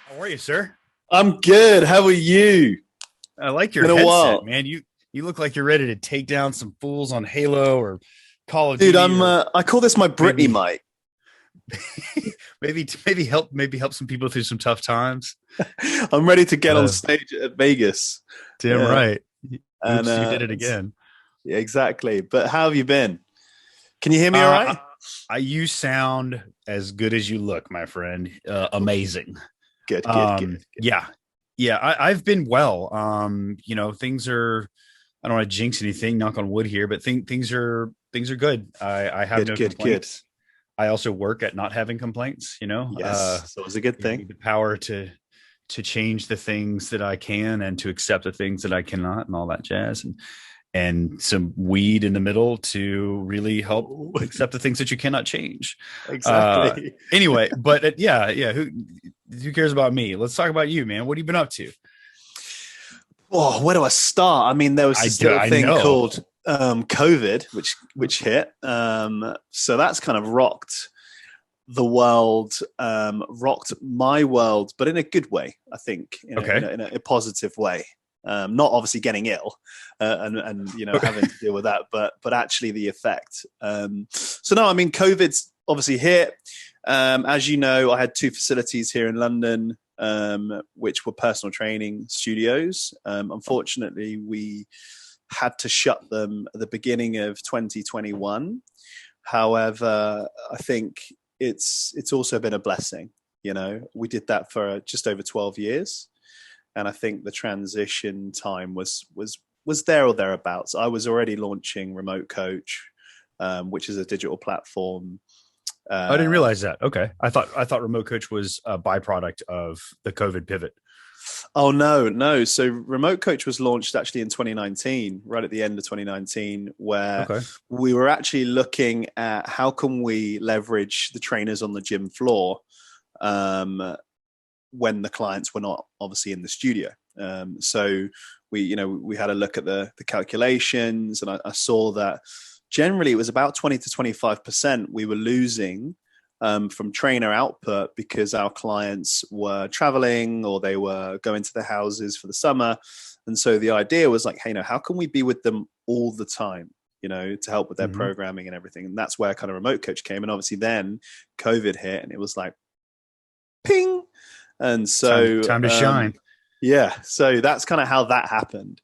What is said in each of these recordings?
How are you, sir? I'm good. How are you? I like your Been a headset, while, man. You look like you're ready to take down some fools on Halo or Call of dude. Duty, or I call this my Britney maybe mic. maybe help some people through some tough times. I'm ready to get on Uh, stage at Vegas. Damn Yeah, right. and Oops, you did it again. yeah, exactly. But how have you been? Can you hear me all Uh, right? you sound as good as you look, my friend. Amazing. Good, good, good. Yeah, yeah. I've been well. Things are. I don't want to jinx anything. Knock on wood here, but things are good. I have Good, no good, good. complaints. I also work at not having complaints. Yes, so it's a good Give thing. me the power to change the things that I can and to accept the things that I cannot, and all that jazz, and some weed in the middle to really help Ooh, accept the things that you cannot change. Uh, exactly. anyway, but yeah. Who cares about me? Let's talk about you, man. What have you been up to? Oh, where do I start? I mean, there was this little I thing know. called COVID, which hit. So that's kind of rocked the world, rocked my world, but in a good way, I think, Okay. in a positive way. Not obviously getting ill and having to deal with that, but actually the effect. So no, I mean COVID's obviously hit. As you know, I had two facilities here in London, which were personal training studios. Unfortunately, we had to shut them at the beginning of 2021. However, I think it's also been a blessing. We did that for just over 12 years, and I think the transition time was there or thereabouts. I was already launching Remote Coach, which is a digital platform. I didn't Uh, realize that. Okay. I thought Remote Coach was a byproduct of the COVID pivot. oh no, no. So Remote Coach was launched actually in 2019, right at the end of 2019, where Okay. we were actually looking at how can we leverage the trainers on the gym floor, um, when the clients were not obviously in the studio. So we had a look at the calculations, and I saw that generally it was about 20 to 25% we were losing, from trainer output, because our clients were traveling or they were going to their houses for the summer. And so the idea was like, hey, how can we be with them all the time, to help with their Hmm. programming and everything? And that's where kind of Remote Coach came. And obviously then COVID hit and it was like, ping. And so, Time to shine. yeah, so that's kind of how that happened.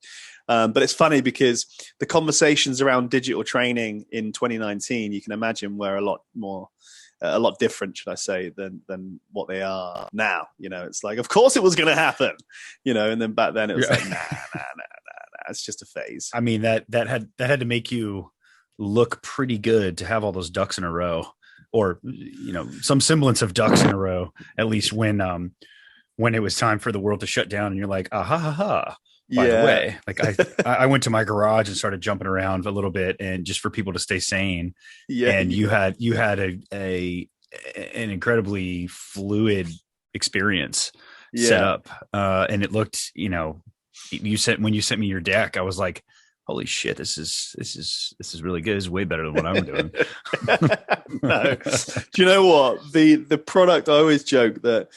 But it's funny because the conversations around digital training in 2019, you can imagine, were a lot different, should I say, than what they are now. It's like, of course it was going to happen, and then back then it was Yeah. like, nah, it's just a phase. I mean, that had to make you look pretty good to have all those ducks in a row, or some semblance of ducks in a row, at least when it was time for the world to shut down, and you're like, ah ha ha ha. By the Yeah, way, like I went to my garage and started jumping around a little bit, and just for people to stay sane. yeah, And you yeah, had an incredibly fluid experience set yeah. up, and it looked, when you sent me your deck, I was like, holy shit, this is really good. This is way better than what I'm doing. No, do you know what, the product? I always joke that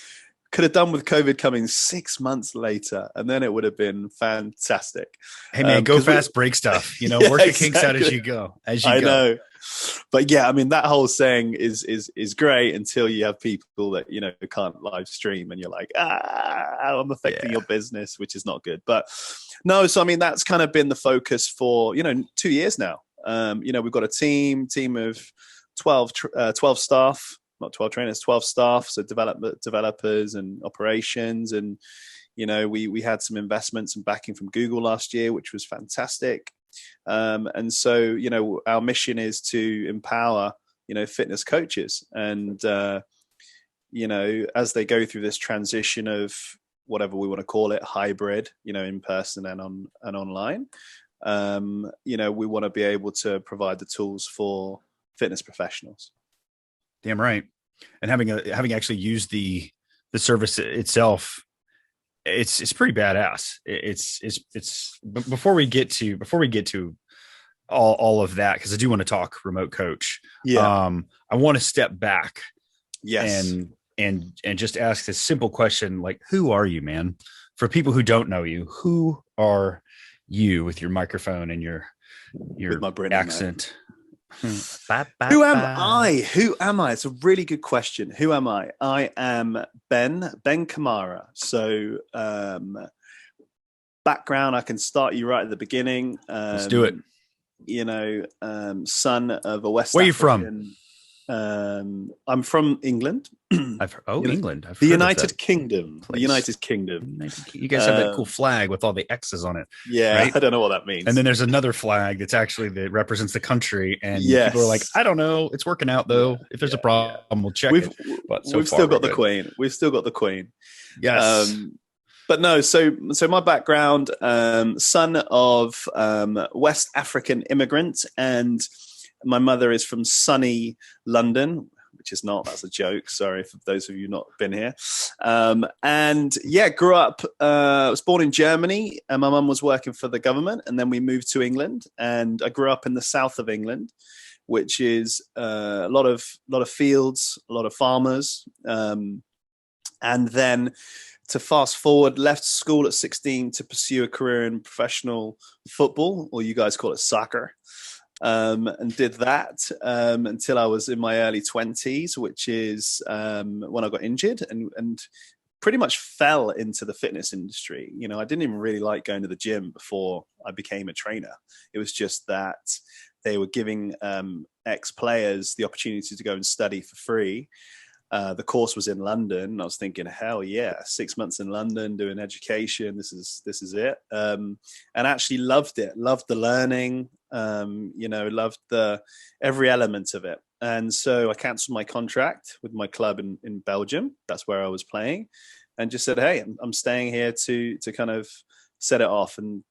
could have done with COVID coming 6 months later, and then it would have been fantastic. Hey man, go Because we, fast, break stuff. yeah, Work the kinks out as exactly. you go. As you I go. know, but yeah, I mean that whole saying is great until you have people that can't live stream, and you're like, I'm affecting Yeah. your business, which is not good. But no, so I mean that's kind of been the focus for 2 years now. We've got a team of 12 staff, not 12 trainers, 12 staff, so developers and operations. And we had some investments and backing from Google last year, which was fantastic. And so our mission is to empower fitness coaches, and as they go through this transition of whatever we want to call it, hybrid, in person and online, we want to be able to provide the tools for fitness professionals. Damn right. And having actually used the service itself, it's pretty badass. Before we get to all of that, because I do want to talk remote coach. Yeah. I want to step back Yes. and just ask this simple question, like, who are you, man? For people who don't know you, who are you with your microphone and your With my Brittany accent? Who am I? Who am I? It's a really good question. Who am I? I am Ben Camara. So background, I can start you right at the beginning. Let's do it. Son of a West Where are you African. from? I'm from England. England. The United Kingdom. The United Kingdom. You guys have that cool flag with all the X's on it. Yeah, right? I don't know what that means. And then there's another flag that represents the country. And people are like, I don't know. It's working out though. If there's a problem, we'll check it. But we've still got the Queen. We've still got the Queen. Yes. But no, so my background, son of West African immigrant, and my mother is from sunny London, which is not, that's a joke. Sorry for those of you not been here. And yeah, grew up, was born in Germany, and my mum was working for the government, and then we moved to England, and I grew up in the south of England, which is a lot of fields, a lot of farmers. And then to fast forward, left school at 16 to pursue a career in professional football, or you guys call it soccer. And did that until I was in my early 20s, which is when I got injured and pretty much fell into the fitness industry. You know, I didn't even really like going to the gym before I became a trainer. It was just that they were giving ex-players the opportunity to go and study for free. The course was in London. I was thinking, hell yeah, 6 months in London doing education. This is it. And actually loved it. Loved the learning. Loved every element of it. And so I canceled my contract with my club in Belgium. That's where I was playing, and just said, hey, I'm staying here to kind of set it off. And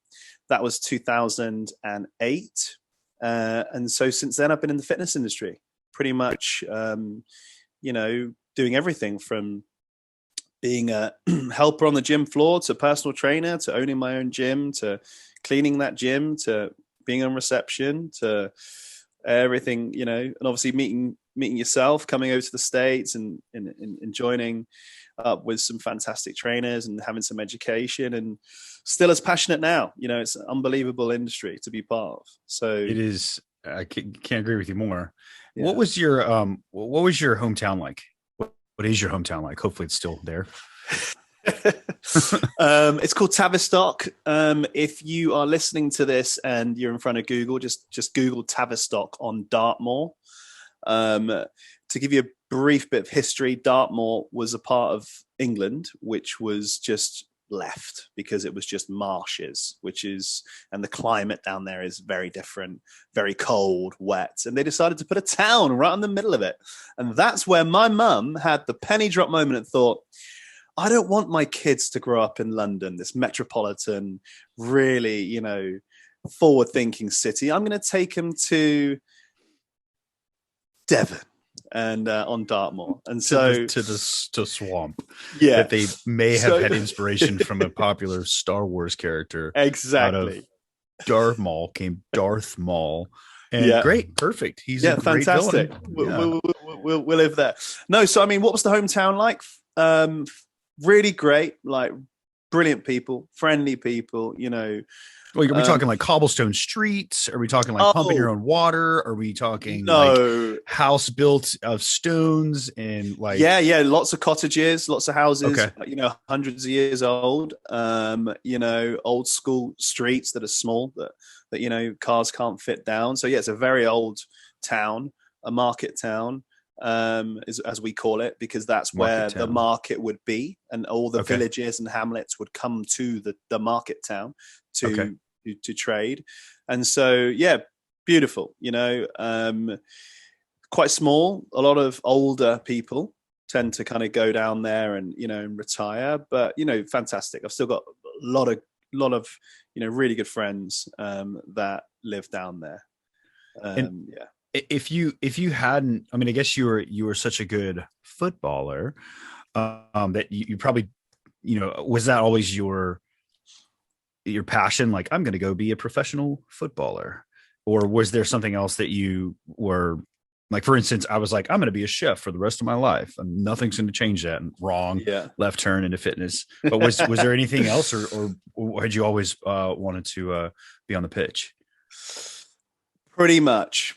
that was 2008. And so since then, I've been in the fitness industry pretty much. Doing everything from being a helper on the gym floor to personal trainer to owning my own gym to cleaning that gym to being on reception to everything, and obviously meeting yourself, coming over to the States and joining up with some fantastic trainers and having some education, and still as passionate now. It's an unbelievable industry to be part of. So it is. I can't agree with you more. Yeah. What was your hometown like? What is your hometown like? Hopefully it's still there. It's called Tavistock. If you are listening to this and you're in front of Google, just Google Tavistock on Dartmoor. To give you a brief bit of history, Dartmoor was a part of England which was just left because it was just marshes, and the climate down there is very different, very cold, wet, and they decided to put a town right in the middle of it. And that's where my mum had the penny drop moment and thought, I don't want my kids to grow up in London, this metropolitan, really, forward-thinking city. I'm going to take them to Devon and on Dartmoor, and so to swamp. Yeah, that they may have had inspiration from a popular Star Wars character. Exactly. Out of Darth Maul came Darth Maul. And great, perfect. He's a great fantastic. Villain. We'll live there. No, so I mean, what was the hometown like? Really great, like brilliant people, friendly people. Well, are we talking like cobblestone streets? Are we talking like pumping your own water? Are we talking like house built of stones and like lots of cottages, lots of houses, hundreds of years old, old school streets that are small that cars can't fit down. So it's a very old town, a market town, as we call it, because that's where the market would be, and all the villages and hamlets would come to the market town to trade. And so beautiful, quite small. A lot of older people tend to kind of go down there and and retire, but fantastic. I've still got a lot of really good friends that live down there. If you hadn't, I guess you were such a good footballer that you probably was that always your passion? Like, I'm going to go be a professional footballer, or was there something else that you were like? For instance, I was like, I'm going to be a chef for the rest of my life, and nothing's going to change that. And wrong, Yeah. left turn into fitness. But was there anything else, or had you always wanted to be on the pitch? Pretty much.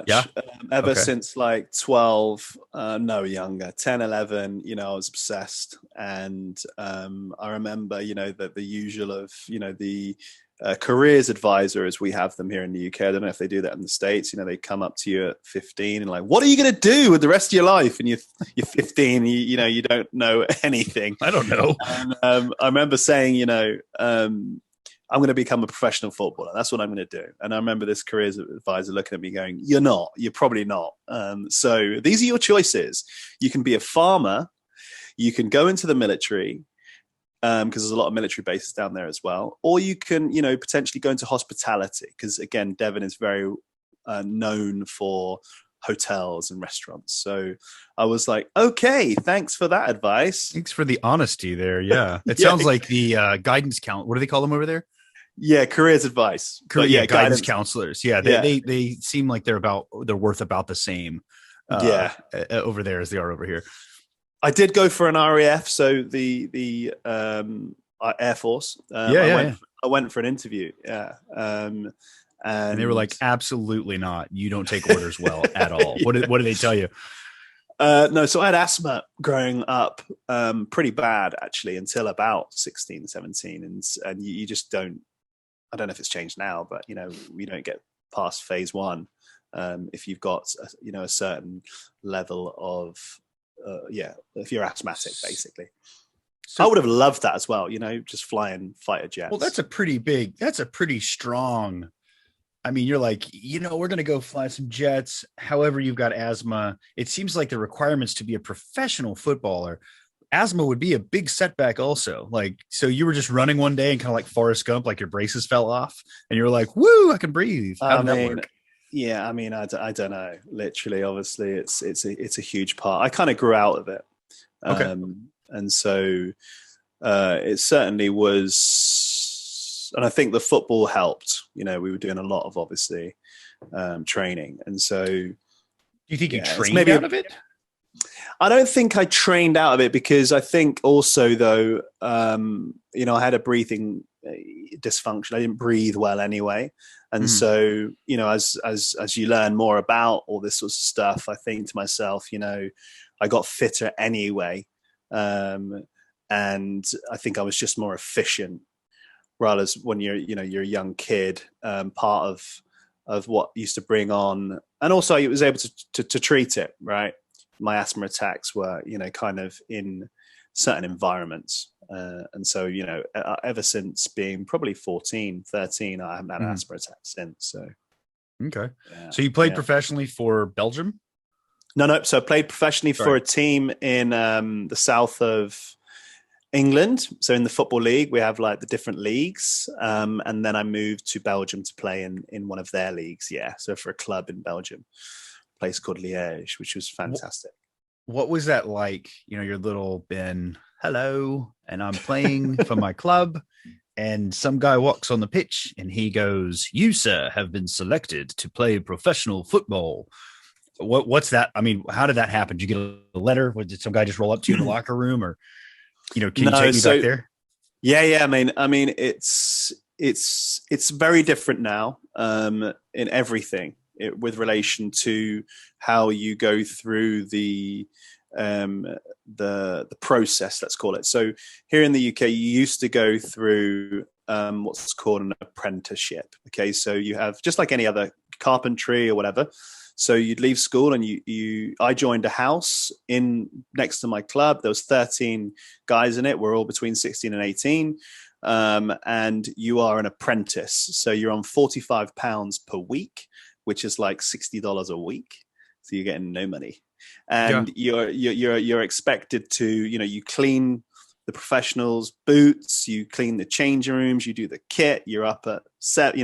Yeah. Ever Okay. since like 12, no younger, 10, 11, I was obsessed. And I remember, the usual of, the careers advisor, as we have them here in the UK. I don't know if they do that in the States. They come up to you at 15 and like, what are you going to do with the rest of your life? And you're 15, you don't know anything. I don't know. And I remember saying, I'm going to become a professional footballer. That's what I'm going to do. And I remember this careers advisor looking at me going, you're not, you're probably not. So these are your choices. You can be a farmer. You can go into the military, because there's a lot of military bases down there as well. Or you can, potentially go into hospitality, because again, Devon is very known for hotels and restaurants. So I was like, okay, thanks for that advice. Thanks for the honesty there. Yeah. It Yeah. sounds like the guidance count. What do they call them over there? Yeah, careers advice. But Yeah, guidance counselors. Yeah, Yeah. they seem like they're worth about the same Yeah. over there as they are over here. I did go for an RAF, so the Air Force. I went for an interview. Yeah. And they were like, absolutely not. You don't take orders well at all. Yeah. What did they tell you? No, so I had asthma growing up, pretty bad actually, until about 16, 17. And you just don't, I don't know if it's changed now, but we don't get past phase one if you've got a certain level of if you're asthmatic, basically. So I would have loved that as well, just flying fighter jets. Well, that's a pretty strong. I mean, you're like, we're going to go fly some jets. However, you've got asthma. It seems like the requirements to be a professional footballer, asthma would be a big setback also. Like, so you were just running one day and kind of like Forrest Gump, like your braces fell off and you're like, woo, I can breathe. How did that work? Yeah, I mean, I don't know. Literally, obviously, it's a huge part. I kind of grew out of it. Okay. And so it certainly was, and I think the football helped. We were doing a lot of, obviously, training. And so, do you think you trained out of it? I don't think I trained out of it, because I think also, though, I had a breathing dysfunction. I didn't breathe well anyway. And so, as you learn more about all this sort of stuff, I think to myself, I got fitter anyway. And I think I was just more efficient, rather when you're a young kid, part of what used to bring on. And also I was able to treat it, right? My asthma attacks were, kind of in certain environments. And so, ever since being probably 14, 13, I haven't had an asthma attack since. So, okay. Yeah. So you played professionally for Belgium? No. So I played professionally for a team in the south of England. So in the Football League, we have like the different leagues. And then I moved to Belgium to play in one of their leagues. Yeah. So for a club in Belgium, a place called Liège, which was fantastic. What was that like? Your little Ben, hello, and I'm playing for my club. And some guy walks on the pitch and he goes, "You, sir, have been selected to play professional football." What's that? I mean, how did that happen? Did you get a letter? Did some guy just roll up to you in the locker room, or can you take me back there? Yeah. I mean, it's very different now in everything with relation to how you go through the process, let's call it. So here in the UK, you used to go through what's called an apprenticeship. Okay, so you have, just like any other carpentry or whatever. So you'd leave school and I joined a house in next to my club. There was 13 guys in it. We're all between 16 and 18. And you are an apprentice. So you're on £45 per week, which is like $60 a week. So you're getting no money. And you're expected to, you clean the professionals' boots, you clean the changing rooms, you do the kit, you're up at set,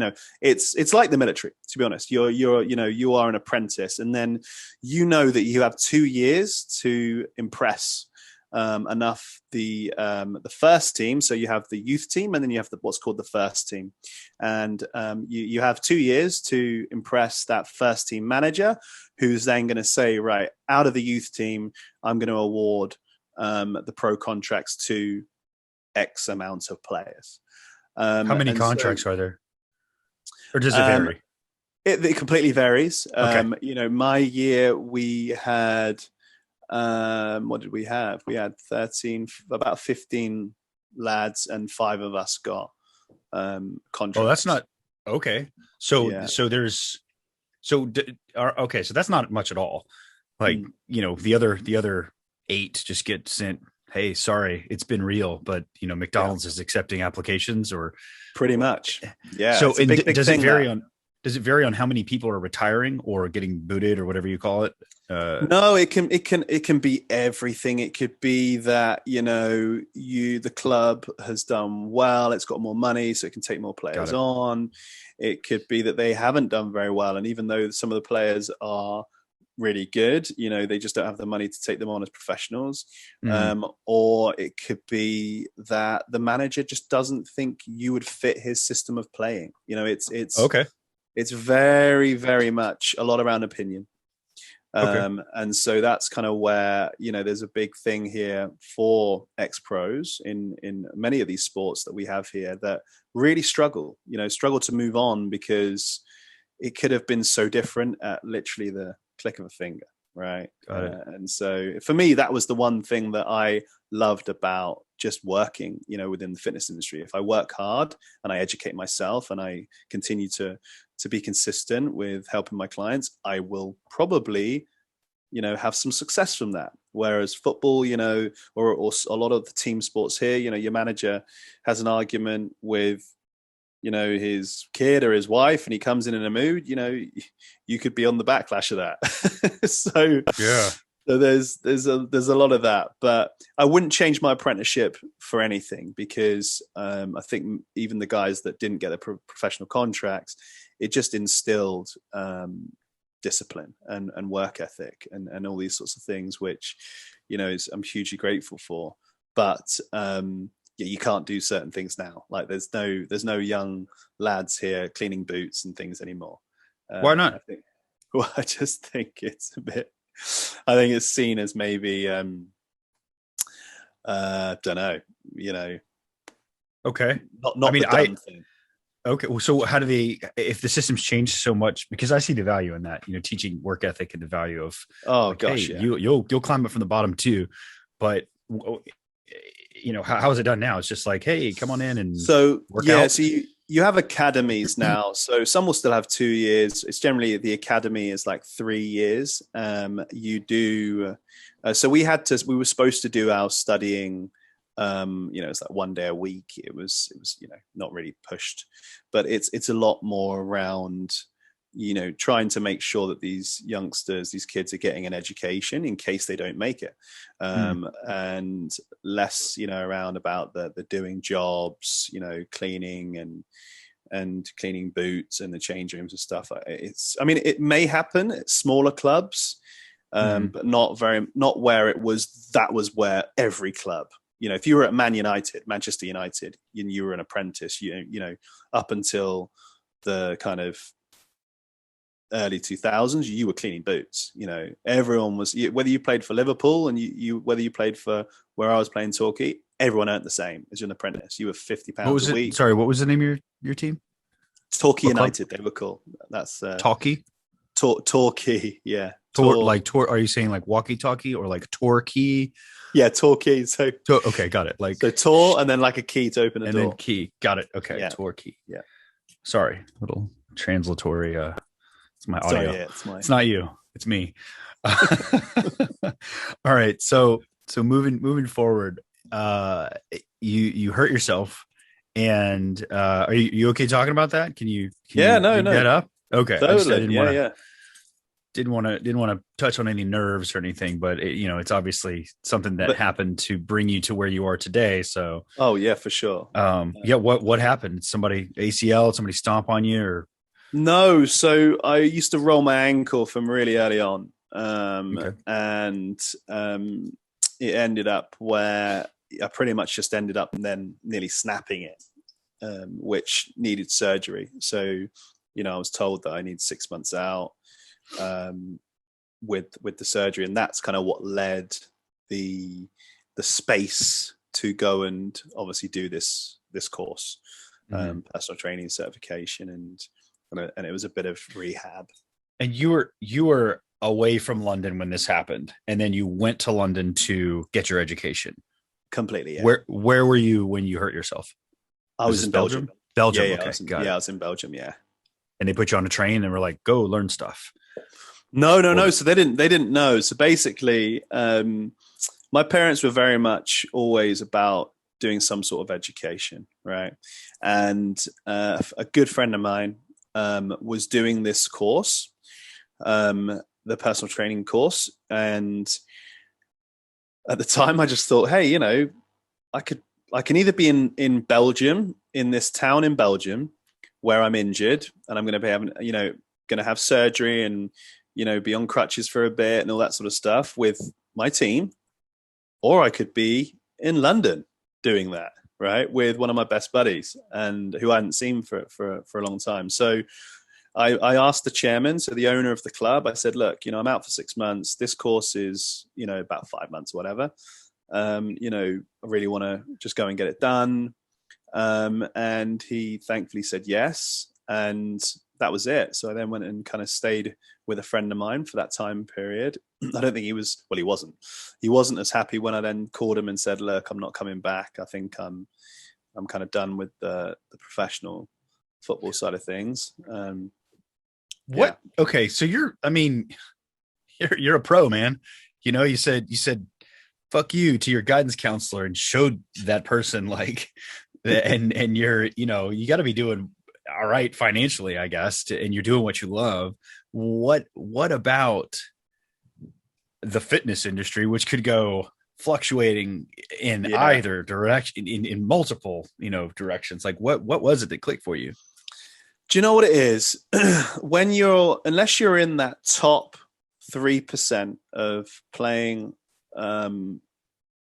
it's like the military, to be honest. You are an apprentice, and then that you have 2 years to impress enough the first team. So you have the youth team, and then you have what's called the first team, and you have 2 years to impress that first team manager, who's then going to say, right, out of the youth team, I'm going to award the pro contracts to X amount of players. How many contracts are there, or does it vary? It completely varies. Okay. My year we had, what did we have? We had 13, about 15 lads, and 5 of us got contracts. Oh, that's not okay. So Yeah. so there's okay. So that's not much at all. Like the other 8 just get sent. Hey, sorry, it's been real, but McDonald's is accepting applications, or pretty much. Yeah. So big does it vary on? Does it vary on how many people are retiring or getting booted or whatever you call it? No, it can be everything. It could be that the club has done well, it's got more money, so it can take more players on. It could be that they haven't done very well, and even though some of the players are really good, they just don't have the money to take them on as professionals. Or it could be that the manager just doesn't think you would fit his system of playing. It's okay. It's very, very much a lot around opinion. And so that's kind of where, there's a big thing here for ex-pros in many of these sports that we have here that really struggle to move on, because it could have been so different at literally the click of a finger. Right. And so for me, that was the one thing that I loved about just working, within the fitness industry. If I work hard and I educate myself and I continue to be consistent with helping my clients, I will probably, have some success from that. Whereas football, or a lot of the team sports here, your manager has an argument with, his kid or his wife, and he comes in a mood, you could be on the backlash of that. So there's a lot of that, but I wouldn't change my apprenticeship for anything, because I think even the guys that didn't get the professional contracts, it just instilled discipline and work ethic and all these sorts of things, which I'm hugely grateful for. But you can't do certain things now. Like there's no young lads here cleaning boots and things anymore. Why not? I just think it's a bit. I think it's seen as maybe don't know. Okay. Not the dumb thing. Okay. Well, so how do they, if the system's changed so much, because I see the value in that, teaching work ethic and the value of, you'll climb up from the bottom too. But, how is it done now? It's just like, hey, come on in and work out. So you have academies now. So some will still have 2 years. It's generally the academy is like 3 years. You do. So we were supposed to do our studying. It's like 1 day a week. It was not really pushed, but it's a lot more around trying to make sure that these youngsters, these kids, are getting an education in case they don't make it, and less around about the doing jobs, cleaning and cleaning boots and the change rooms and stuff. It may happen at smaller clubs, but not where that was where every club. If you were at Manchester United, and you were an apprentice, up until the kind of early 2000s, you were cleaning boots. Everyone was, whether you played for Liverpool and whether you played for where I was playing Torquay, everyone earned the same as an apprentice. You were £50 a week. Sorry, what was the name of your team? Torquay United, they were called. That's Torquay. Torquay, yeah. Are you saying like walkie-talkie or like Torquay? Yeah, Torquay. So okay, got it. Like so Tor, and then like a key to open a door. And then key. Got it. Okay, yeah. Torquay. Yeah. Sorry, little translatory. It's my audio. Sorry, it's not you. It's me. All right. So moving forward, you hurt yourself, and are you okay talking about that? Can you no. Get up? Okay. Totally. Didn't want to touch on any nerves or anything, but it's obviously something that happened to bring you to where you are today. So, oh yeah, for sure. What happened? Somebody ACL, somebody stomp on you, or? No. So I used to roll my ankle from really early on. And it ended up where I pretty much just ended up and then nearly snapping it, which needed surgery. So, I was told that I need 6 months out with the surgery, and that's kind of what led the space to go and obviously do this course, personal training certification, and it was a bit of rehab. And you were away from London when this happened, and then you went to London to get your education. Completely. Yeah. Where were you when you hurt yourself? I was in Belgium. Belgium. Yeah, Okay, I was in Belgium. Yeah. And they put you on a train and were like, "Go learn stuff." No. So they didn't know. So basically, my parents were very much always about doing some sort of education, right? And a good friend of mine was doing this course, the personal training course, and at the time, I just thought, hey, I can either be in Belgium, in this town in Belgium, where I'm injured and I'm going to be having, going to have surgery and, be on crutches for a bit and all that sort of stuff with my team, or I could be in London doing that, right, with one of my best buddies and who I hadn't seen for a long time. So I asked the chairman, so the owner of the club, I said, look, I'm out for 6 months. This course is, about 5 months or whatever. I really want to just go and get it done. And he thankfully said yes. And that was it. So I then went and kind of stayed with a friend of mine for that time period. I don't think he wasn't as happy when I then called him and said, look, I'm not coming back. I think I'm kind of done with the professional football side of things. What? Yeah. Okay. So you're a pro, man. You said, fuck you to your guidance counselor and showed that person like, and you're, you got to be doing all right financially, I guess, and you're doing what you love. What about the fitness industry, which could go fluctuating in either direction, in multiple, directions? Like what was it that clicked for you? Do you know what it is? Unless you're in that top 3% of playing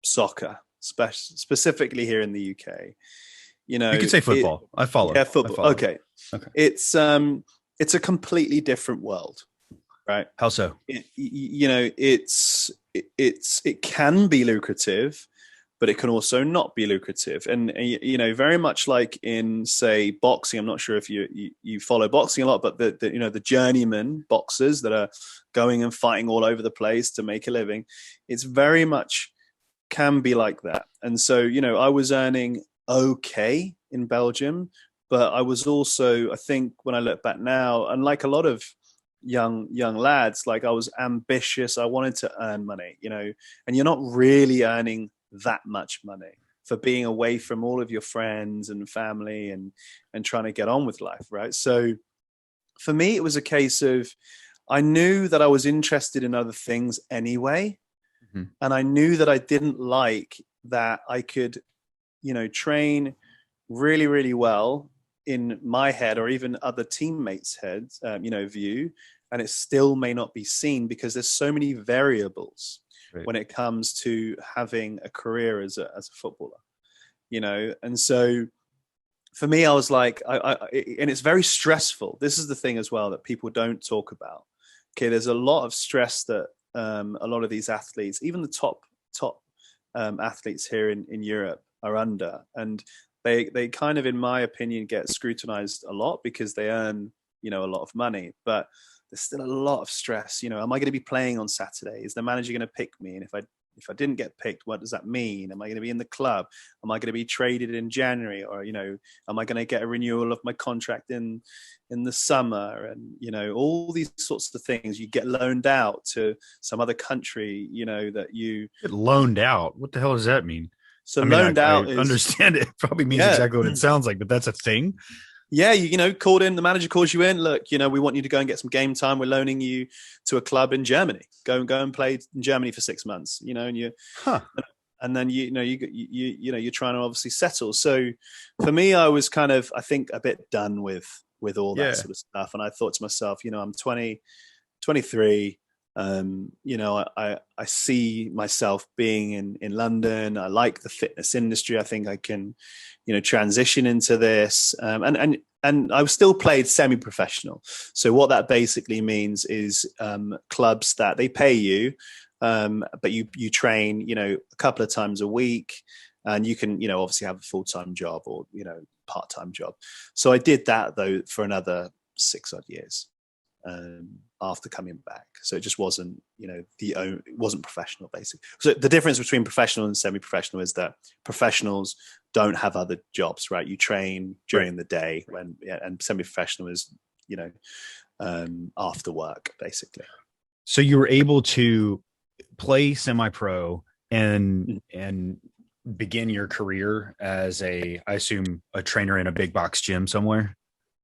soccer, specifically here in the UK, you could say football. I follow. Yeah, football. Okay. It's a completely different world, right? How so? It can be lucrative, but it can also not be lucrative. And very much like in, say, boxing. I'm not sure if you follow boxing a lot, but the journeyman boxers that are going and fighting all over the place to make a living, it's very much can be like that. And so, I was earning okay in Belgium, but I was also, I think when I look back now, and like a lot of young lads, like I was ambitious. I wanted to earn money, and you're not really earning that much money for being away from all of your friends and family and trying to get on with life, right? So for me, it was a case of, I knew that I was interested in other things anyway. Mm-hmm. And I knew that I didn't like that I could, train really, really well in my head or even other teammates' heads, view, and it still may not be seen because there's so many variables when it comes to having a career as a footballer, and so for me, I was like, and it's very stressful. This is the thing as well that people don't talk about. Okay, there's a lot of stress that a lot of these athletes, even the top athletes here in Europe, are under, and they kind of, in my opinion, get scrutinized a lot because they earn, a lot of money, but there's still a lot of stress. Am I going to be playing on Saturday? Is the manager going to pick me? And if I didn't get picked, what does that mean? Am I going to be in the club? Am I going to be traded in January? Or, am I going to get a renewal of my contract in the summer? And, all these sorts of things. You get loaned out to some other country, that you get loaned out. What the hell does that mean? So loaned out I understand it probably means exactly what it sounds like, but that's a thing. Yeah, called in, the manager calls you in. Look, we want you to go and get some game time. We're loaning you to a club in Germany. Go and play in Germany for 6 months. And you, and then you're trying to obviously settle. So for me, I was kind of, I think, a bit done with all that sort of stuff. And I thought to myself, I'm 23. I see myself being in London. I like the fitness industry. I think I can, transition into this. And I still played semi-professional. So what that basically means is clubs that they pay you, but you train, a couple of times a week, and you can, obviously have a full-time job or, part-time job. So I did that though for another 6 odd years. After coming back, so it just wasn't, it wasn't professional, basically. So the difference between professional and semi-professional is that professionals don't have other jobs, right? You train during the day, and semi-professional is, after work, basically. So you were able to play semi-pro and begin your career as I assume, a trainer in a big box gym somewhere.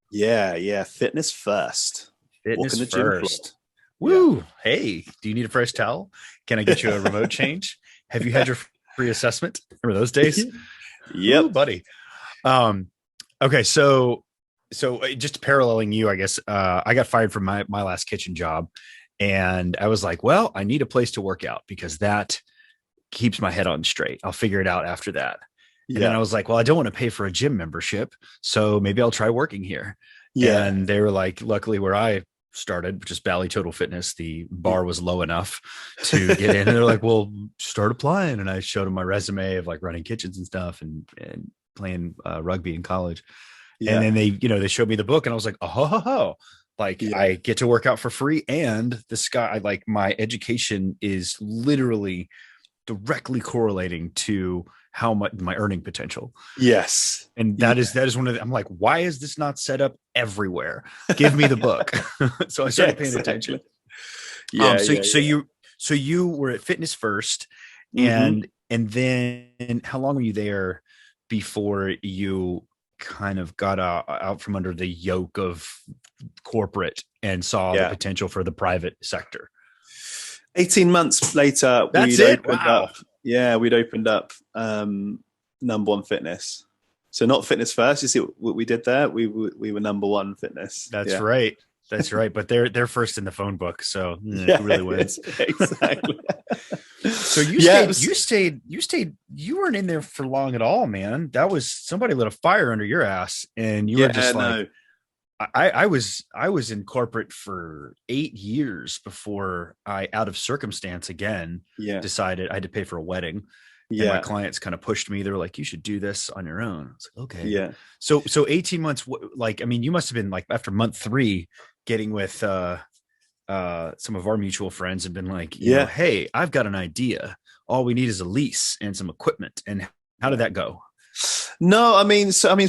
Yeah, fitness first. Fitness first. Woo! Yeah. Hey, do you need a fresh towel? Can I get you a remote change? Have you had your free assessment? Remember those days? Yep, ooh, buddy. Okay, so just paralleling you, I guess. I got fired from my last kitchen job, and I was like, well, I need a place to work out because that keeps my head on straight. I'll figure it out after that. And then I was like, well, I don't want to pay for a gym membership, so maybe I'll try working here. Yeah. And they were like, luckily where I started, which is Bally Total Fitness, the bar was low enough to get in. And they're like, well, start applying. And I showed them my resume of like running kitchens and stuff and playing rugby in college. Yeah. And then they showed me the book and I was like, oh, like I get to work out for free. And this guy, my education is literally directly correlating to how much my earning potential. Yes. And that is one of the, I'm like, why is this not set up everywhere? Give me the book. So I started paying attention. Yeah. So you were at Fitness First, and then how long were you there before you kind of got out from under the yoke of corporate and saw the potential for the private sector? 18 months later, we'd opened up. Yeah, we'd opened up Number One Fitness. So not Fitness First. You see what we did there? We were Number One Fitness. That's right. That's right. But they're first in the phone book. So who really wins? Exactly. So you weren't in there for long at all, man. That was somebody lit a fire under your ass, and you were just like. I was in corporate for 8 years before I, out of circumstance again, decided I had to pay for a wedding. And my clients kind of pushed me. They were like, you should do this on your own. I was like, okay. Yeah. So 18 months, you must have been like after month 3 getting with some of our mutual friends and been like, hey, I've got an idea. All we need is a lease and some equipment. And how did that go? No,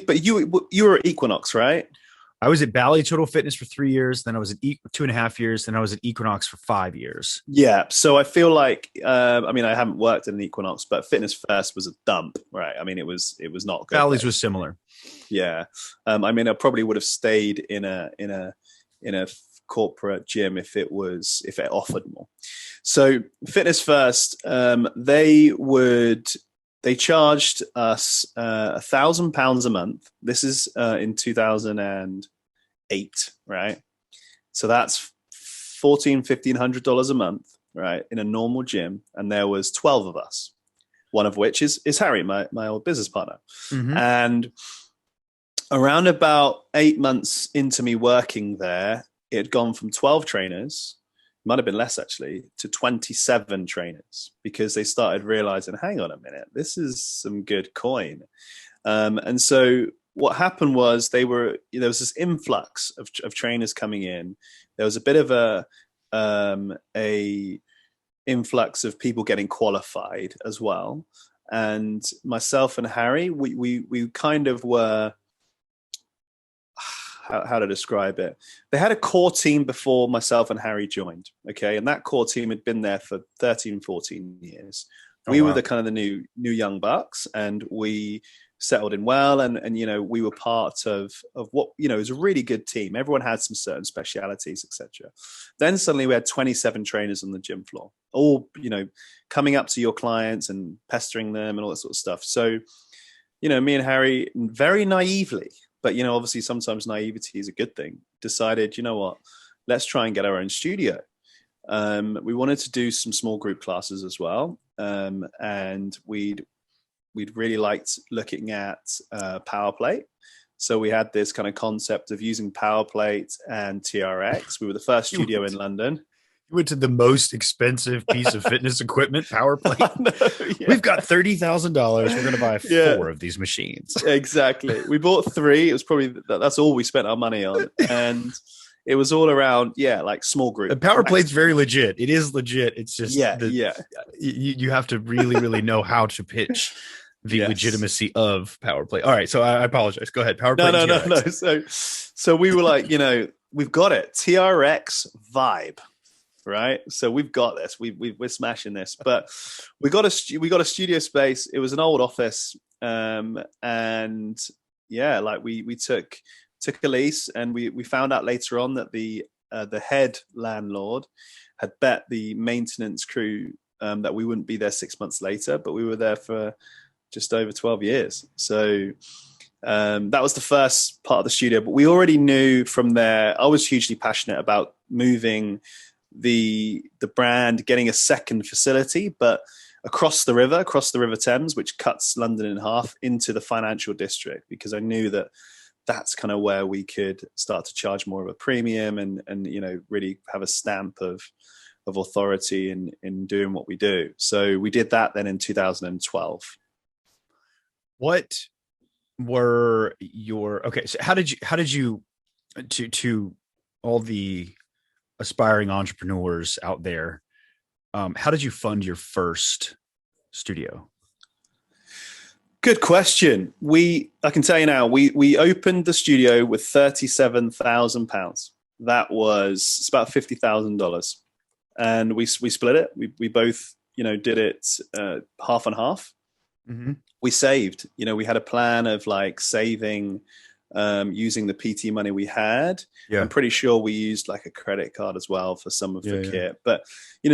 but you were at Equinox, right? I was at Bally Total Fitness for 3 years. Then I was at 2.5 years. Then I was at Equinox for 5 years. Yeah. So I feel like, I haven't worked in an Equinox, but Fitness First was a dump, right? It was not good. Bally's was similar. Yeah. I probably would have stayed in a corporate gym if it offered more. So Fitness First, they charged us £1,000 a month. This is in 2008, right? So that's $1,500 a month, right, in a normal gym, and there was 12 of us. One of which is Harry, my old business partner, and around about 8 months into me working there, it had gone from 12 trainers. Might have been less actually, to 27 trainers, because they started realizing, hang on a minute, this is some good coin. And so what happened was there was this influx of trainers coming in. There was a bit of a influx of people getting qualified as well. And myself and Harry, we kind of were, how to describe it. They had a core team before myself and Harry joined. Okay. And that core team had been there for 13, 14 years. We were the kind of the new young bucks, and we settled in well. And we were part of what, it was a really good team. Everyone had some certain specialities, etc. Then suddenly we had 27 trainers on the gym floor, all, coming up to your clients and pestering them and all that sort of stuff. So, me and Harry very naively, but, obviously sometimes naivety is a good thing, decided, you know what, let's try and get our own studio. We wanted to do some small group classes as well, and we'd really liked looking at power plate. So we had this kind of concept of using power plate and TRX. We were the first studio in London. You went to the most expensive piece of fitness equipment, power plate. Know, yeah. We've got $30,000. We're going to buy 4 of these machines. Exactly. We bought 3. It was probably that's all we spent our money on, and it was all around like small group. The power plate's very legit. It is legit. It's just you have to really know how to pitch the legitimacy of power plate. All right, so I apologize. Go ahead. Power plate. No. So we were like, we've got it. TRX vibe. Right, so we've got this. We're smashing this, but we got a studio space. It was an old office, and we took a lease, and we found out later on that the head landlord had bet the maintenance crew that we wouldn't be there 6 months later, but we were there for just over 12 years. So that was the first part of the studio, but we already knew from there. I was hugely passionate about moving the brand, getting a second facility, but across the river Thames, which cuts London in half, into the financial district, because I knew that that's kind of where we could start to charge more of a premium and really have a stamp of authority in doing what we do. So we did that then in 2012. What were so how did you to all the aspiring entrepreneurs out there, how did you fund your first studio? Good question. I can tell you now, we opened the studio with £37,000. It's about $50,000, and we split it. We both did it half and half. Mm-hmm. We saved. We had a plan of like saving. Using the PT money we had. I'm pretty sure we used like a credit card as well for some of the kit. But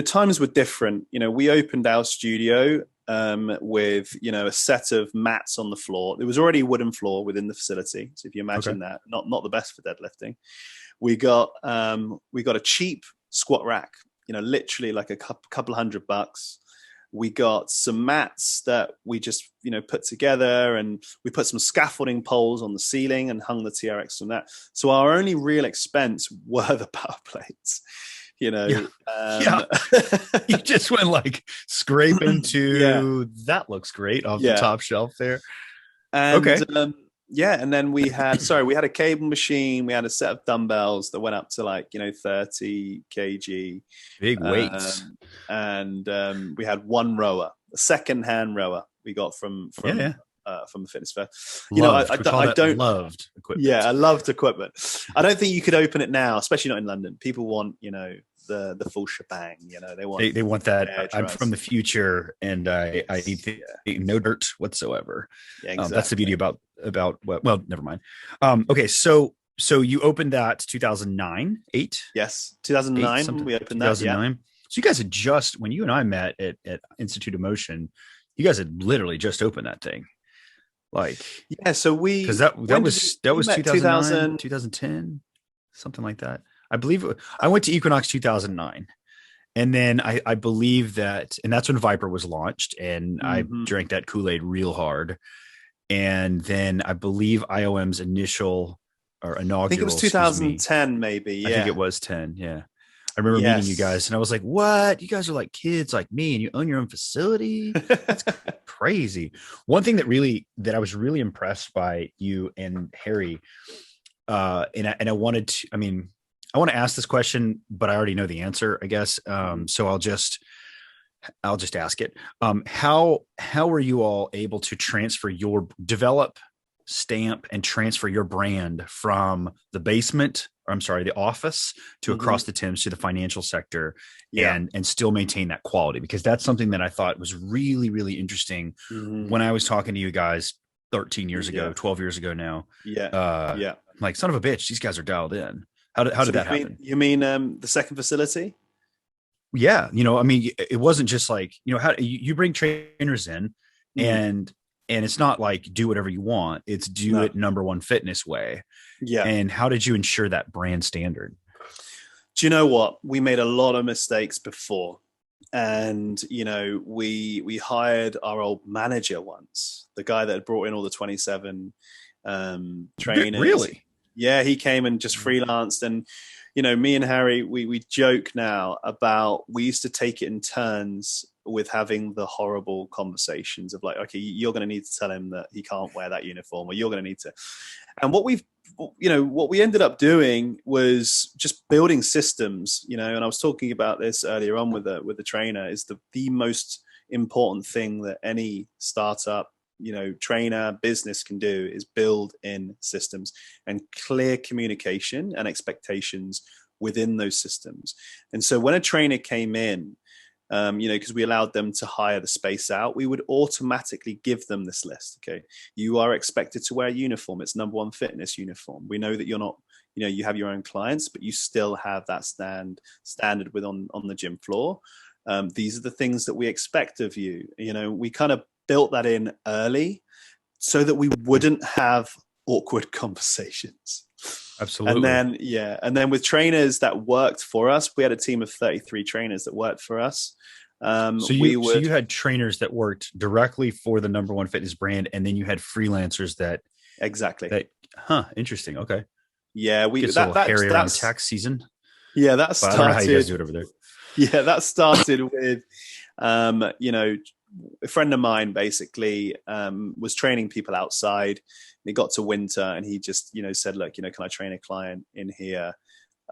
times were different. We opened our studio with a set of mats on the floor. There was already a wooden floor within the facility, so if you imagine that, not the best for deadlifting. We got a cheap squat rack, literally like a couple $100. We got some mats that we just, put together, and we put some scaffolding poles on the ceiling and hung the TRX from that. So our only real expense were the power plates, You just went like scrape into that looks great off the top shelf there. And, and then we had a cable machine. We had a set of dumbbells that went up to 30 kg. Big weights. And we had one rower, a second-hand rower we got from the fitness fair. I loved equipment. Yeah, I loved equipment. I don't think you could open it now, especially not in London. People want, the full shebang. They want that. I'm from the future, and I eat no dirt whatsoever. Yeah, exactly. That's the beauty about well, never mind. Okay, so you opened that 2009, 8? Yes, 2009. We opened that. 2009. Yeah. So you guys had just, when you and I met at Institute of Motion, you guys had literally just opened that thing. So we, because that was 2009, 2010, something like that. I believe I went to Equinox 2009, and then I believe that, and that's when Viper was launched, and I drank that Kool-Aid real hard. And then I believe IOM's inaugural. I think it was 2010, maybe. Yeah. I think it was 10. Yeah. I remember meeting you guys, and I was like, what? You guys are like kids like me, and you own your own facility? That's crazy. One thing that I was really impressed by you and Harry, and I wanted to, I want to ask this question, but I already know the answer, I guess. So I'll just ask it. How were you all able to develop, stamp, and transfer your brand from the office to across the Thames to the financial sector, and still maintain that quality? Because that's something that I thought was really, really interesting when I was talking to you guys 13 years ago, 12 years ago now. Like, son of a bitch, these guys are dialed in. How did that happen? You mean the second facility? Yeah. It wasn't just like, how you bring trainers in and it's not like do whatever you want. It's it number one fitness way. Yeah. And how did you ensure that brand standard? Do you know what? We made a lot of mistakes before. And, we hired our old manager once, the guy that had brought in all the 27 trainers. Really? Yeah, he came and just freelanced. And, me and Harry, we joke now about, we used to take it in turns with having the horrible conversations of like, okay, you're going to need to tell him that he can't wear that uniform, or you're going to need to. And what we ended up doing was just building systems, and I was talking about this earlier on with the trainer, is the most important thing that any startup, trainer business can do, is build in systems and clear communication and expectations within those systems. And so when a trainer came in, because we allowed them to hire the space out, we would automatically give them this list. Okay, you are expected to wear a uniform. It's number one fitness uniform. We know that you're not, you have your own clients, but you still have that standard with on the gym floor. These are the things that we expect of you. We kind of built that in early so that we wouldn't have awkward conversations. Absolutely. And then with trainers that worked for us, we had a team of 33 trainers that worked for us. So you had trainers that worked directly for the number one fitness brand, and then you had freelancers that interesting. Okay. Yeah, that's tax season. Yeah, that started. I don't know how you guys do it over there. Yeah, that started with a friend of mine basically was training people outside. It got to winter, and he just said, look, can I train a client in here?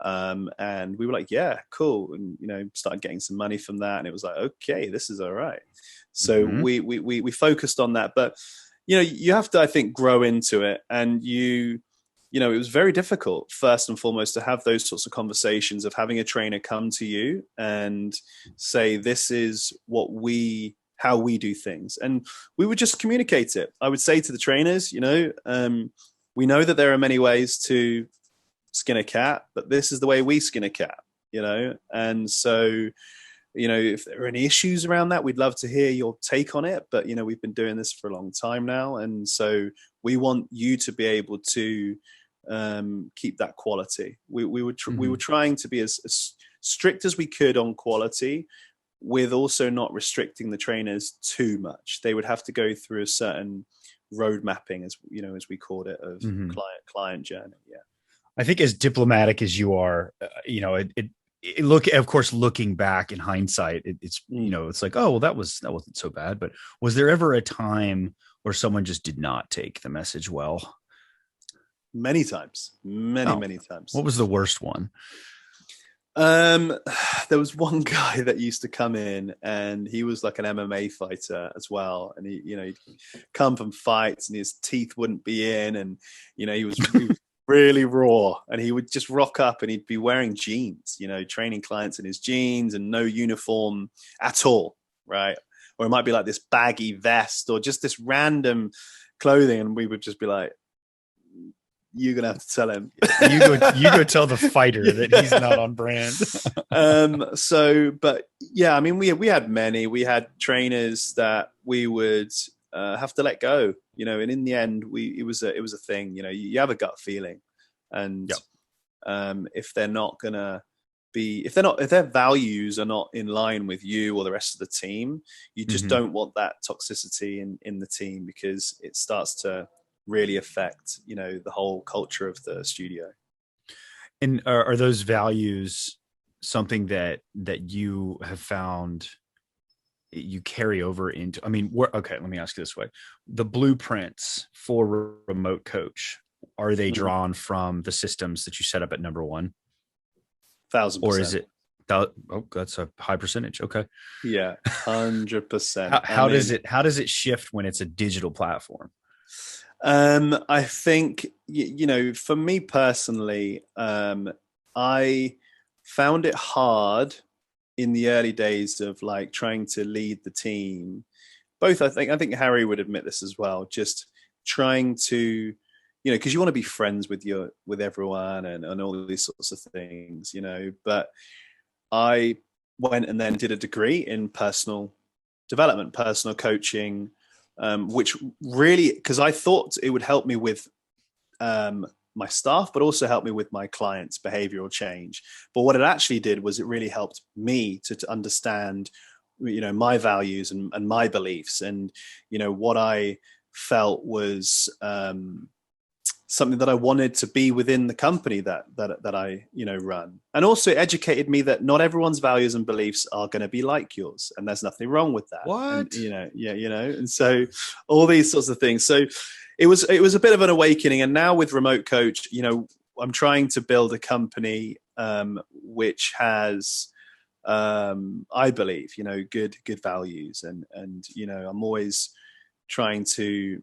And we were like, yeah, cool. And started getting some money from that, and it was like, okay, this is all right. So we focused on that, but you have to, I think, grow into it. And it was very difficult, first and foremost, to have those sorts of conversations of having a trainer come to you and say, this is how we do things. And we would just communicate it. I would say to the trainers, we know that there are many ways to skin a cat, but this is the way we skin a cat, And so, if there are any issues around that, we'd love to hear your take on it. But, we've been doing this for a long time now. And so we want you to be able to keep that quality. We were trying to be as strict as we could on quality, with also not restricting the trainers too much. They would have to go through a certain road mapping, as we called it, of client journey. Yeah. I think as diplomatic as you are, looking back in hindsight, it's like, oh, well, that wasn't so bad. But was there ever a time where someone just did not take the message well? Many times, many times. What was the worst one? There was one guy that used to come in, and he was like an MMA fighter as well. And he'd come from fights, and his teeth wouldn't be in, and he was really raw. And he would just rock up, and he'd be wearing jeans, training clients in his jeans and no uniform at all, right? Or it might be like this baggy vest or just this random clothing, and we would just be like, you're gonna have to tell him. you go tell the fighter that he's not on brand. But yeah, I mean, we had many. We had trainers that we would have to let go, and in the end, it was a thing. You have a gut feeling, and if they're not gonna be, if their values are not in line with you or the rest of the team, you just don't want that toxicity in the team, because it starts to really affect the whole culture of the studio. And are those values something that you have found you carry over into, okay, let me ask you this way. The blueprints for remote coach, are they drawn from the systems that you set up at number one? 1,000%. Or is it, that's a high percentage. Okay. Yeah. 100%. How does it shift when it's a digital platform? I think, for me personally, I found it hard in the early days of like trying to lead the team. Both, I think Harry would admit this as well, just trying to, because you want to be friends with everyone and all of these sorts of things, but I went and then did a degree in personal development, personal coaching, which really, because I thought it would help me with my staff, but also helped me with my clients' behavioral change. But what it actually did was it really helped me to understand, my values and my beliefs, and what I felt was something that I wanted to be within the company that I run. And also educated me that not everyone's values and beliefs are going to be like yours, and there's nothing wrong with that. What? And and so all these sorts of things. So it was a bit of an awakening. And now with Remote Coach, I'm trying to build a company which has I believe good values, and I'm always trying to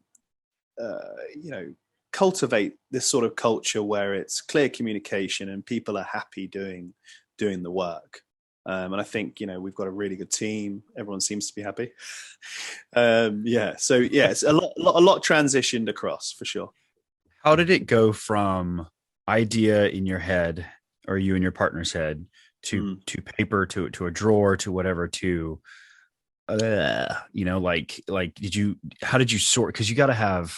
cultivate this sort of culture where it's clear communication and people are happy doing the work. And I think we've got a really good team. Everyone seems to be happy. So it's a lot transitioned across for sure. How did it go from idea in your head, or you and your partner's head, to paper, to a drawer, to whatever, to how did you sort? Because you got to have,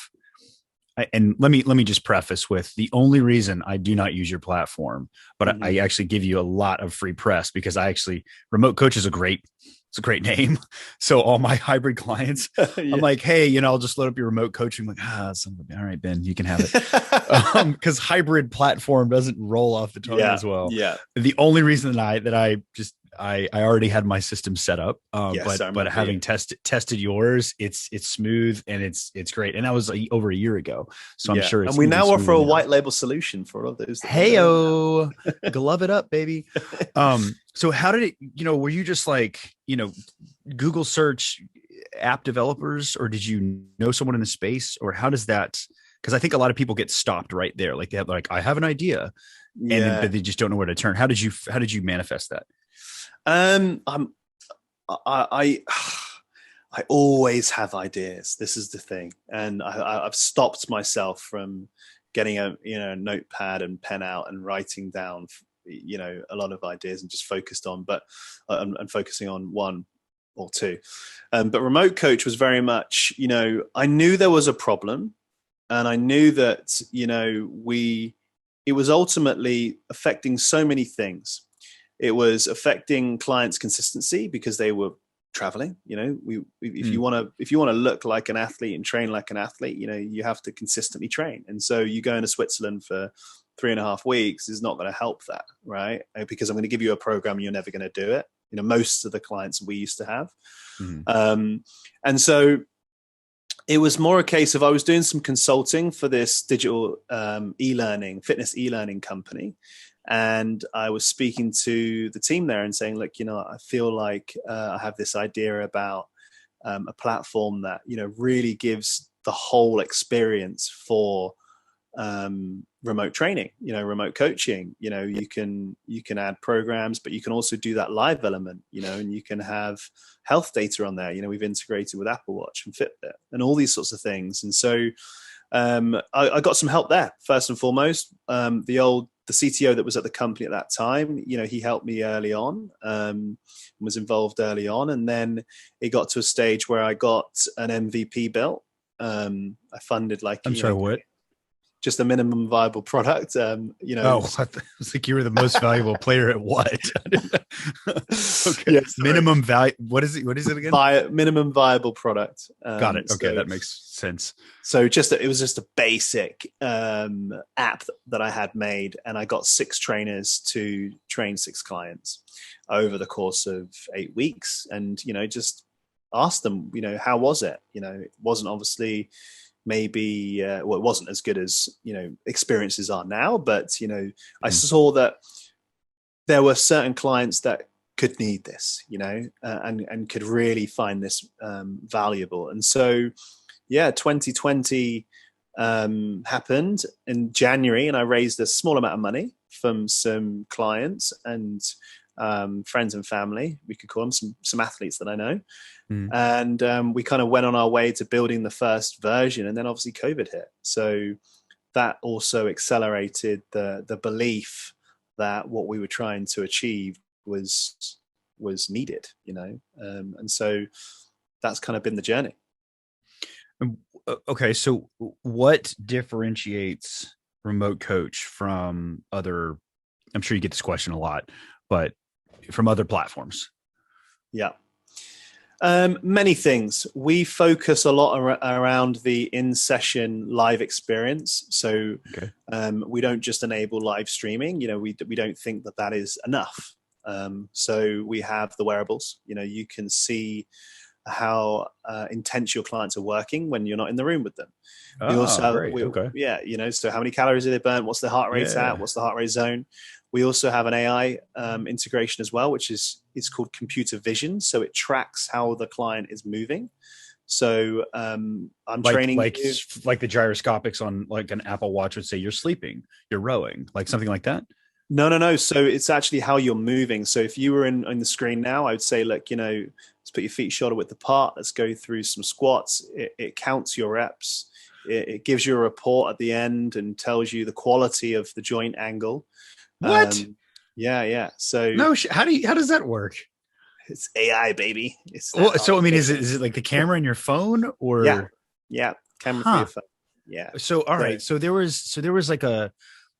and let me just preface with, the only reason I do not use your platform, but I actually give you a lot of free press, because Remote Coach is it's a great name. So all my hybrid clients, yeah. I'm like, hey, I'll just load up your Remote Coaching. I'm like, all right, Ben, you can have it. Because hybrid platform doesn't roll off the tongue as well. Yeah. The only reason I already had my system set up, but having tested yours, it's smooth and it's great. And that was over a year ago, so I'm sure. And we now offer a white label solution for all those. Heyo, glove it up, baby. So how did it? Were you just like Google search app developers, or did you know someone in the space, or how does that? Because I think a lot of people get stopped right there. Like I have an idea, but they just don't know where to turn. How did you manifest that? I always have ideas. This is the thing, and I've stopped myself from getting a notepad and pen out and writing down a lot of ideas, and just focusing on one or two. But Remote Coach was very much, I knew there was a problem, and I knew that it was ultimately affecting so many things. It was affecting clients' consistency because they were traveling. If you want to look like an athlete and train like an athlete, you have to consistently train. And so you go into Switzerland for 3.5 weeks is not going to help that, right? Because I'm going to give you a program and you're never going to do it. Most of the clients we used to have. And so it was more a case of, I was doing some consulting for this digital fitness e-learning company. And I was speaking to the team there and saying, look, I feel like I have this idea about a platform that, really gives the whole experience for remote training, remote coaching. You can add programs, but you can also do that live element, and you can have health data on there. We've integrated with Apple Watch and Fitbit and all these sorts of things. And so I got some help there, first and foremost. The CTO that was at the company at that time, he helped me early on, was involved early on. And then it got to a stage where I got an MVP built. I funded what? Just a minimum viable product. I was like, you were the most valuable player at what? Okay. Yeah, minimum value. What is it again? Minimum viable product. Got it. Okay. That makes sense. So it was just a basic app that I had made, and I got 6 trainers to train 6 clients over the course of 8 weeks, and just asked them, how was it? It wasn't obviously maybe it wasn't as good as experiences are now, but I saw that there were certain clients that could need this, and could really find this valuable. And so 2020 happened in January, and I raised a small amount of money from some clients and friends and family, we could call them, some athletes that I know. And we kind of went on our way to building the first version, and then obviously COVID hit. So that also accelerated the belief that what we were trying to achieve was needed, and so that's kind of been the journey. Okay, so what differentiates remote coach from other, I'm sure you get this question a lot, but from other platforms? Yeah. Many things. We focus a lot around the in-session live experience. So Okay. we don't just enable live streaming. We don't think that is enough. So we have the wearables. You can see how intense your clients are working when you're not in the room with them. We also Oh, great. Okay. so how many calories are they burnt? What's their heart rate at? Yeah. What's the heart rate zone? We also have an AI integration as well, which is called computer vision. So it tracks how the client is moving. So I'm training like you. like the gyroscopics on like an Apple Watch would say you're sleeping, you're rowing, like something like that. No. So it's actually how you're moving. So if you were in the screen now, I would say, look, let's put your feet shoulder width apart. Let's go through some squats. It counts your reps. It gives you a report at the end and tells you the quality of the joint angle. What? Yeah. So No, how does that work? it's AI, baby. It's Well, so I mean, is it like the camera in your phone or? Yeah, camera for your phone. Yeah. So all right. So there was like a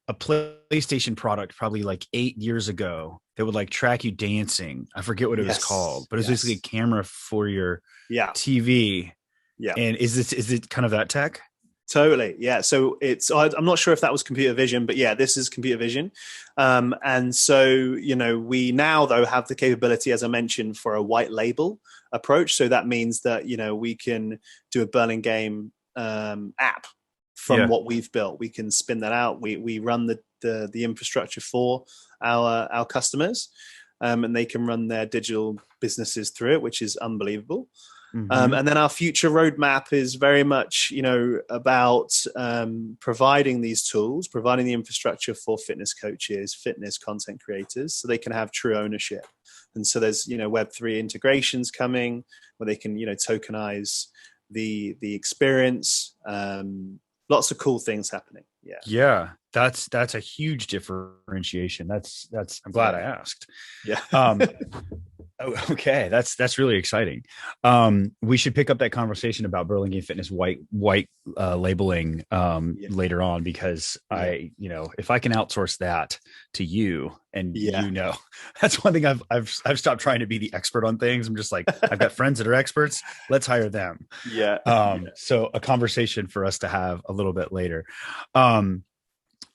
PlayStation product probably like 8 years ago that would like track you dancing. I forget what it was called, but it was basically a camera for your TV. Yeah. And is it kind of that tech? Totally. Yeah. So I'm not sure if that was computer vision, but yeah, this is computer vision. And so, we now though have the capability, as I mentioned, for a white label approach. So that means that, we can do a Burlingame app from what we've built. We can spin that out. We run the infrastructure for our customers, and they can run their digital businesses through it, which is unbelievable. Mm-hmm. And then our future roadmap is very much, about providing these tools, providing the infrastructure for fitness coaches, fitness content creators, so they can have true ownership. And so there's, Web3 integrations coming where they can, tokenize the experience. Lots of cool things happening. Yeah. That's a huge differentiation. That's I'm glad I asked. Yeah. Okay, that's really exciting. We should pick up that conversation about Burlingame Fitness white labeling later on, because if I can outsource that to you, and that's one thing I've stopped trying to be the expert on things. I'm just like, I've got friends that are experts. Let's hire them. So a conversation for us to have a little bit later.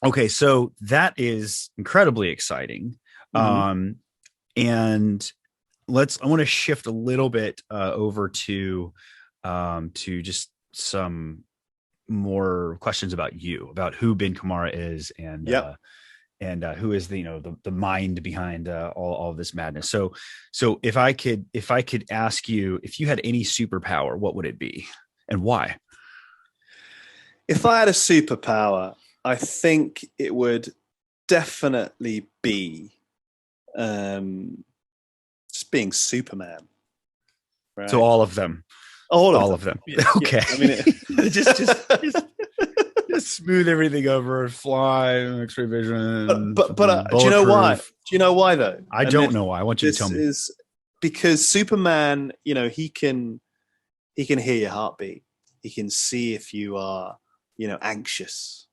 Okay, so that is incredibly exciting. Mm-hmm. And I want to shift a little bit over to just some more questions about you, about who Ben Camara is, and who is the mind behind all of this madness. So if I could ask you, if you had any superpower, what would it be and why? If I had a superpower, I think it would definitely be just being Superman. Right? So all of them. All of them. Yeah, okay. Yeah. I mean, just smooth everything over, fly, X-ray vision. But do you know why? Do you know why though? I don't know why. I want you to tell me. Is because Superman, he can hear your heartbeat. He can see if you are, anxious.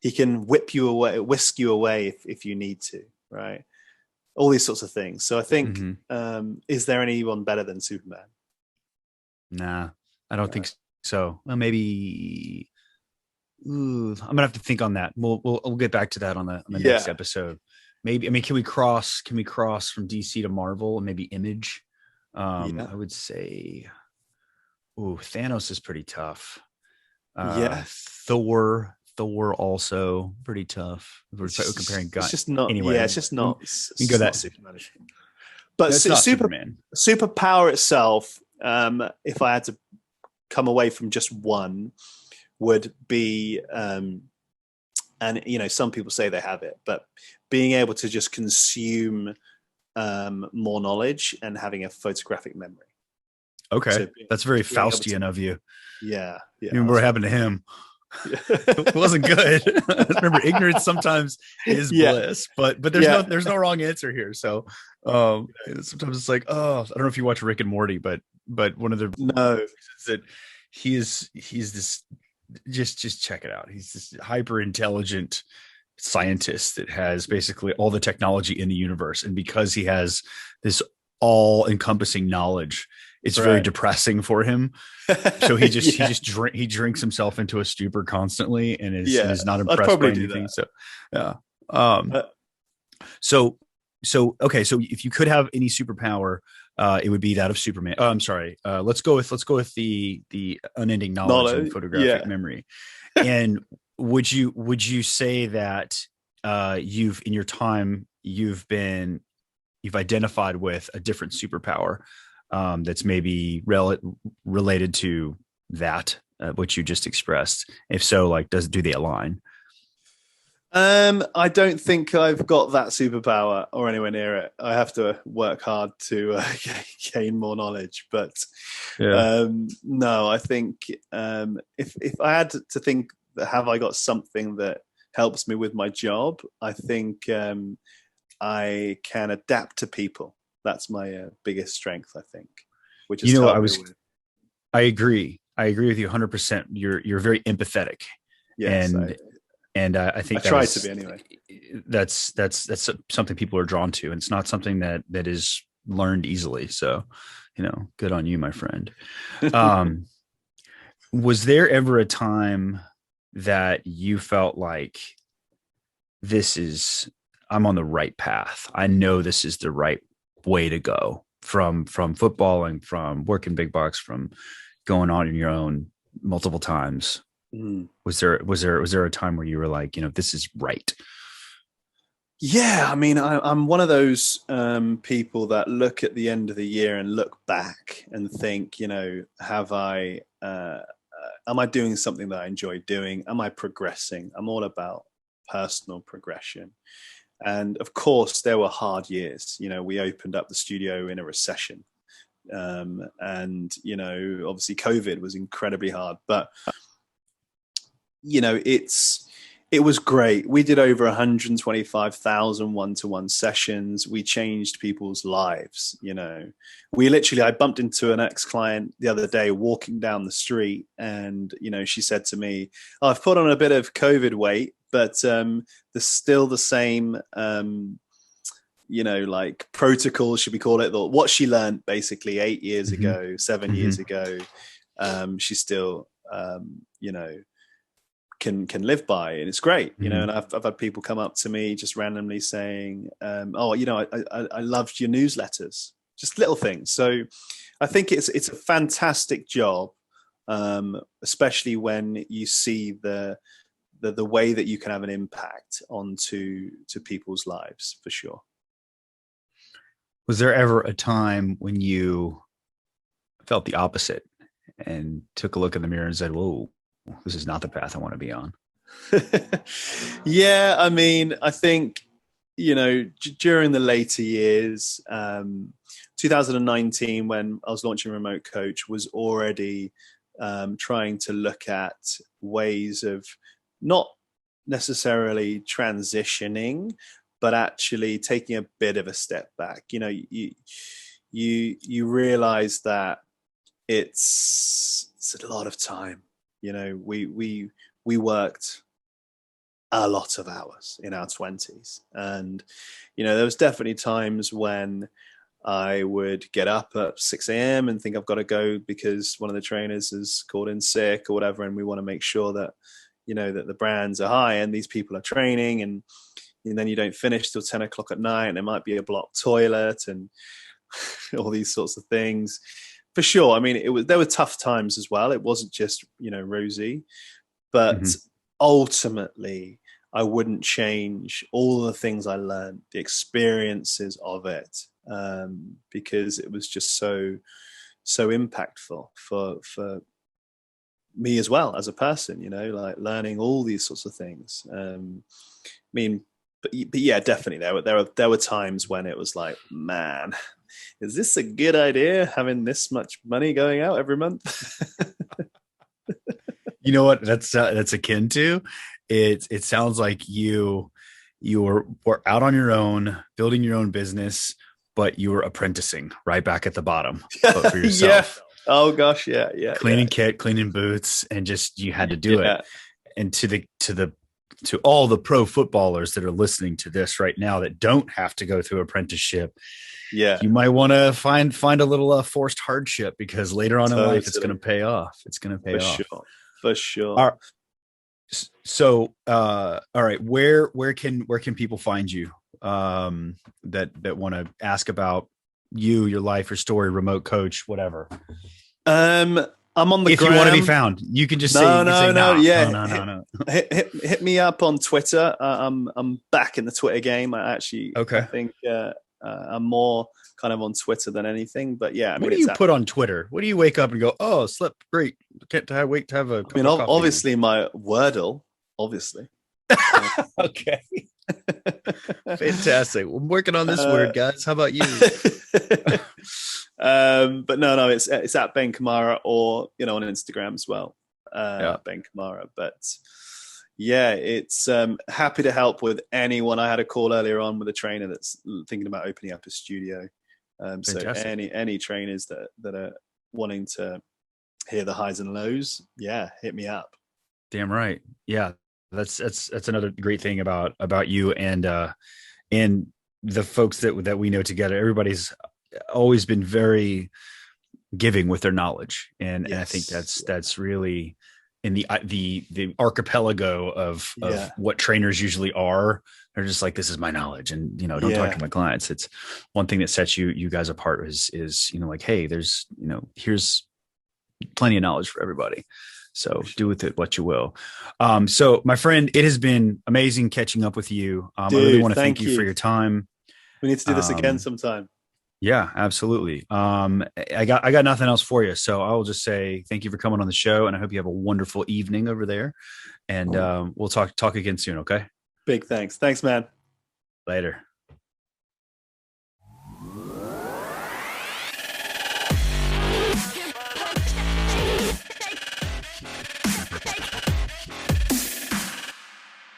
He can whisk you away if you need to, right? All these sorts of things. So I think, is there anyone better than Superman? Nah, I don't think so. Well, maybe. I'm gonna have to think on that. We'll get back to that on the next episode. Maybe. I mean, can we cross from DC to Marvel and maybe Image? I would say. Thanos is pretty tough. Thor also pretty tough. We're comparing guns. It's just not. Anyway, it's just not. You go that Superman. But superpower itself, if I had to come away from just one, would be, and some people say they have it, but being able to just consume more knowledge and having a photographic memory. Okay, so that's very Faustian of you. Yeah. Remember what happened to him? It wasn't good. Remember, ignorance sometimes is bliss, but there's no wrong answer here. So sometimes it's like, I don't know if you watch Rick and Morty, but one of the is that he's this just check it out. He's this hyper intelligent scientist that has basically all the technology in the universe, and because he has this all encompassing knowledge, it's very depressing for him. So he just he drinks himself into a stupor constantly, and is not I'd impressed by probably do anything. that. So yeah. So okay, so if you could have any superpower, it would be that of Superman. Oh, I'm sorry. Let's go with the unending knowledge and photographic memory. And would you say that you've in your time you've identified with a different superpower that's maybe related to that which you just expressed? If so, like, do they align? I don't think I've got that superpower or anywhere near it. I have to work hard to gain more knowledge. But no, I think if I had to think, have I got something that helps me with my job? I think I can adapt to people. That's my biggest strength, I think. Which is I agree. I agree with you 100%. You're very empathetic. Yes, and I think I try to be anyway. That's something people are drawn to, and it's not something that is learned easily. So, good on you, my friend. Was there ever a time that you felt like I'm on the right path? I know this is the right way to go, from football and from working big box, from going on your own multiple times. Was there a time where you were like, this is right? Yeah, I mean, I'm one of those people that look at the end of the year and look back and think, have I, am I doing something that I enjoy doing? Am I progressing? I'm all about personal progression. And of course, there were hard years. We opened up the studio in a recession. And, obviously COVID was incredibly hard, but it was great. We did over 125,000 one-to-one sessions. We changed people's lives. I bumped into an ex-client the other day walking down the street, and she said to me, I've put on a bit of COVID weight, but there's still the same like protocol, should we call it, what she learned basically 8 years ago, 7 years ago, she still can live by, and it's great, and I've had people come up to me just randomly saying, I loved your newsletters, just little things. So I think it's a fantastic job, especially when you see the way that you can have an impact onto people's lives, for sure. Was there ever a time when you felt the opposite and took a look in the mirror and said, whoa, this is not the path I want to be on? Yeah, I mean, I think, during the later years, 2019, when I was launching Remote Coach, was already trying to look at ways of not necessarily transitioning, but actually taking a bit of a step back. You realize that it's a lot of time. We worked a lot of hours in our 20s, and there was definitely times when I would get up at 6 a.m. and think I've got to go because one of the trainers has called in sick or whatever, and we want to make sure that that the brands are high and these people are training, and then you don't finish till 10 o'clock at night, and it might be a blocked toilet and all these sorts of things. For sure. I mean, there were tough times as well. It wasn't just, rosy, but ultimately I wouldn't change all the things I learned, the experiences of it, because it was just so impactful for me as well as a person, like learning all these sorts of things. But yeah, definitely there were times when it was like, man, is this a good idea, having this much money going out every month? You know what that's akin to? It sounds like you were out on your own, building your own business, but you were apprenticing right back at the bottom for yourself. Oh gosh, yeah, yeah, cleaning kit, cleaning boots, and just you had to do it. yeah, And to all the pro footballers that are listening to this right now that don't have to go through apprenticeship, yeah. you might want to find a little forced hardship, because later on in life it's going to Totally, pay off. It's going to pay for off. sure, for sure. All right. So, all right, where can people find you? That want to ask about you, your life, your story, remote coach, whatever. I'm on the If you want to be gram. found, you can just say, No, you can say, no, no. nah, no, Yeah, no, no, no. hit me up on Twitter. I'm back in the Twitter game. I Okay. think I'm more kind of on Twitter than anything. But yeah, I What mean, do it's you at, put on Twitter? What do you wake up and go, oh, slept great. Wait to have a I mean, cup of coffee now. obviously my Wordle, obviously. Okay. Fantastic. I'm working on this Uh, word, guys. How about you? but no, it's at Ben Camara, or on Instagram as well, Yeah. Ben Camara. But yeah, it's happy to help with anyone. I had a call earlier on with a trainer that's thinking about opening up a studio. So Fantastic. any trainers that are wanting to hear the highs and lows, yeah, hit me up. Damn right. Yeah. That's another great thing about you and the folks that we know together. Everybody's always been very giving with their knowledge, and I think Yes, that's really in the archipelago of yeah, what trainers usually are. They're just like, this is my knowledge, and don't talk yeah, to my clients. It's one thing that sets you guys apart is like, hey, there's here's plenty of knowledge for everybody. So do with it what you will. So my friend, it has been amazing catching up with you. I really dude. want to thank Thank you for you. your time. We need to do this again Um, sometime. yeah, absolutely. I got nothing else for you. So I will just say thank you for coming on the show, and I hope you have a wonderful evening over there. And we'll talk again soon. Okay. Big thanks. Thanks, man. Later.